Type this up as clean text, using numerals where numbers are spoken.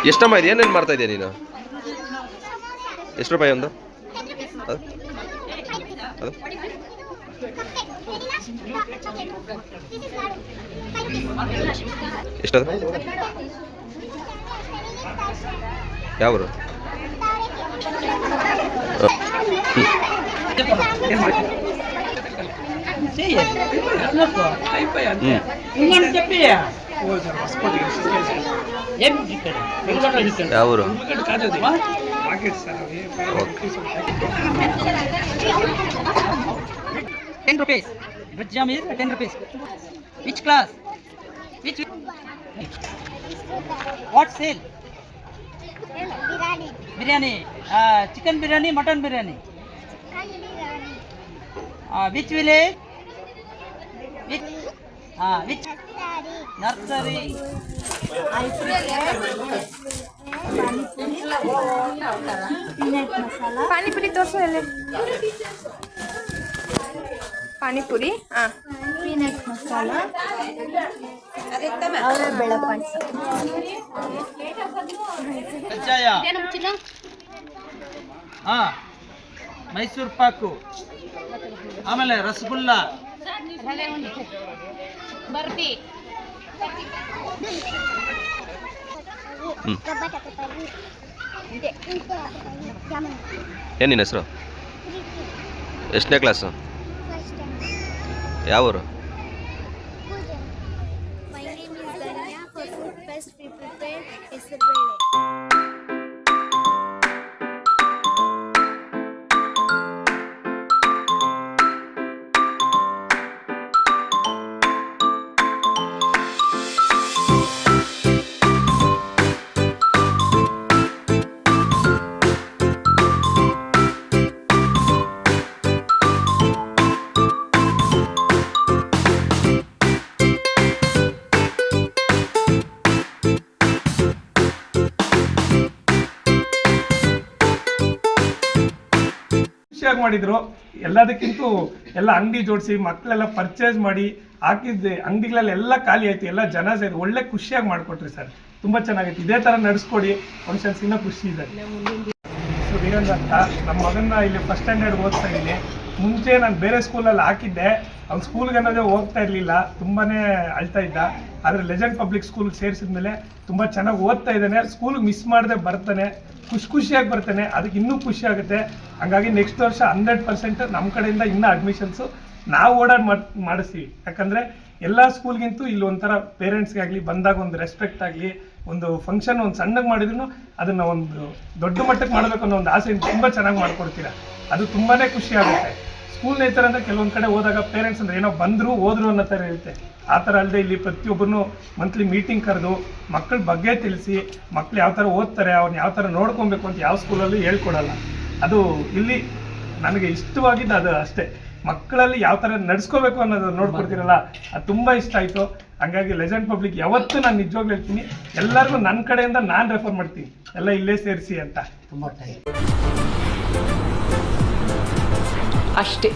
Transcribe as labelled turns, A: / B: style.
A: ಎಷ್ಟಮ್ಮ ಇದೆ? ಏನೇನು ಮಾಡ್ತಾ ಇದೆಯಾ ನೀನು? ಎಷ್ಟು ರೂಪಾಯಿ ಒಂದು? ಅದು ಎಷ್ಟದು? ಯಾವರು? ಯಾವರು?
B: 10 rupees. Which jam is 10 rupees? Which class? Which? What sale?
C: Biryani.
B: Biryani. Chicken biryani, mutton biryani. Which village? Which? Which? Nursery.
D: Panipuri ತೋರಿಸು ಎಲ್ಲಿ? ಪಾನಿಪುರಿ
C: ಪೀನಟ್ ಮಸಾಲ ಅವರ ಬೆಳೆ ಪಾಯಸ
B: ಮೈಸೂರು ಪಾಕು, ಆಮೇಲೆ ರಸಗುಲ್ಲ,
C: ಬರ್ಫಿ.
A: ಏನು ನಿನ್ನ ಹೆಸರು? ಎಷ್ಟನೇ ಕ್ಲಾಸು? ಯಾವ ಊರು?
C: My name is Danya for Food Fest we prepare ಹೆಸರುಬೇಳೆ.
E: ಖುಷಿಯಾಗಿ ಮಾಡಿದ್ರು. ಎಲ್ಲದಕ್ಕಿಂತೂ ಎಲ್ಲ ಅಂಗಡಿ ಜೋಡಿಸಿ ಮಕ್ಕಳೆಲ್ಲ ಪರ್ಚೇಸ್ ಮಾಡಿ ಹಾಕಿದ್ದೆ ಅಂಗಡಿಗಳೆಲ್ಲ ಎಲ್ಲ ಖಾಲಿ ಆಯ್ತು. ಎಲ್ಲ ಜನ ಸೇರಿ ಒಳ್ಳೆ ಖುಷಿಯಾಗಿ ಮಾಡಿಕೊಟ್ರಿ ಸರ್. ತುಂಬ ಚೆನ್ನಾಗಿತ್ತು. ಇದೇ ಥರ ನಡೆಸ್ಕೊಡಿ ಫಂಕ್ಷನ್ಸ್. ಇನ್ನೂ ಖುಷಿ ಇದೆ. ಸೊ ವೀರೇಂದ್ರ ಅಂತ ನಮ್ಮ ಮಗನ್ನ ಇಲ್ಲಿ ಫಸ್ಟ್ ಸ್ಟ್ಯಾಂಡರ್ಡ್ ಓದ್ತಾ ಇದ್ದೀನಿ. ಮುಂಚೆ ನಾನು ಬೇರೆ ಸ್ಕೂಲಲ್ಲಿ ಹಾಕಿದ್ದೆ. ಅವ್ನು ಸ್ಕೂಲ್ಗೆ ಅನ್ನೋದೇ ಹೋಗ್ತಾ ಇರಲಿಲ್ಲ, ತುಂಬಾ ಅಳ್ತಾ ಇದ್ದ. ಆದರೆ ಲೆಜೆಂಡ್ ಪಬ್ಲಿಕ್ ಸ್ಕೂಲ್ಗೆ ಸೇರಿಸಿದ್ಮೇಲೆ ತುಂಬ ಚೆನ್ನಾಗಿ ಓದ್ತಾ ಇದ್ದಾನೆ. ಸ್ಕೂಲ್ಗೆ ಮಿಸ್ ಮಾಡದೆ ಬರ್ತಾನೆ, ಖುಷಿಯಾಗಿ ಬರ್ತಾನೆ. ಅದಕ್ಕೆ ಇನ್ನೂ ಖುಷಿ ಆಗುತ್ತೆ. ಹಾಗಾಗಿ ನೆಕ್ಸ್ಟ್ ವರ್ಷ 100% ನಮ್ಮ ಕಡೆಯಿಂದ ಇನ್ನೂ ಅಡ್ಮಿಷನ್ಸು ನಾವು ಮಾಡಿಸ್ತೀವಿ. ಯಾಕಂದರೆ ಎಲ್ಲ ಸ್ಕೂಲ್ಗಿಂತೂ ಇಲ್ಲಿ ಒಂಥರ ಪೇರೆಂಟ್ಸ್ಗಾಗಲಿ ಬಂದಾಗ ಒಂದು ರೆಸ್ಪೆಕ್ಟ್ ಆಗಲಿ, ಒಂದು ಫಂಕ್ಷನ್ ಒಂದು ಸಣ್ಣಗೆ ಮಾಡಿದ್ರು ಅದನ್ನು ಒಂದು ದೊಡ್ಡ ಮಟ್ಟಕ್ಕೆ ಮಾಡಬೇಕು ಅನ್ನೋ ಒಂದು ಆಸೆಯಿಂದ ತುಂಬ ಚೆನ್ನಾಗಿ ಮಾಡಿಕೊಡ್ತೀರಾ. ಅದು ತುಂಬಾ ಖುಷಿ ಆಗುತ್ತೆ. ಸ್ಕೂಲ್ ನೇಚರ್ ಅಂದರೆ ಕೆಲವೊಂದು ಕಡೆ ಹೋದಾಗ ಪೇರೆಂಟ್ಸ್ ಅಂದರೆ ಏನೋ ಬಂದರು ಹೋದ್ರು ಅನ್ನೋ ಥರ ಇರುತ್ತೆ. ಆ ಥರ ಅಲ್ಲದೆ ಇಲ್ಲಿ ಪ್ರತಿಯೊಬ್ಬರೂ ಮಂತ್ಲಿ ಮೀಟಿಂಗ್ ಕರೆದು ಮಕ್ಕಳ ಬಗ್ಗೆ ತಿಳಿಸಿ, ಮಕ್ಳು ಯಾವ ಥರ ಓದ್ತಾರೆ, ಅವ್ರನ್ನ ಯಾವ ಥರ ನೋಡ್ಕೊಬೇಕು ಅಂತ ಯಾವ ಸ್ಕೂಲಲ್ಲೂ ಹೇಳ್ಕೊಡಲ್ಲ. ಅದು ಇಲ್ಲಿ ನನಗೆ ಇಷ್ಟವಾಗಿದ್ದು ಅದು ಅಷ್ಟೇ. ಮಕ್ಕಳಲ್ಲಿ ಯಾವ ಥರ ನಡೆಸ್ಕೋಬೇಕು ಅನ್ನೋದು ನೋಡ್ಕೊಡ್ತೀರಲ್ಲ, ಅದು ತುಂಬ ಇಷ್ಟ ಆಯಿತು. ಹಾಗಾಗಿ ಲೆಜೆಂಡ್ ಪಬ್ಲಿಕ್ ಯಾವತ್ತೂ ನಾನು ನಿಜವಾಗ್ಲೂ ಹೇಳ್ತೀನಿ, ಎಲ್ಲರಿಗೂ ನನ್ನ ಕಡೆಯಿಂದ ನಾನು ರೆಫರ್ ಮಾಡ್ತೀನಿ, ಎಲ್ಲ ಇಲ್ಲೇ ಸೇರಿಸಿ ಅಂತ.
B: ತುಂಬ
D: ಅಷ್ಟೇ.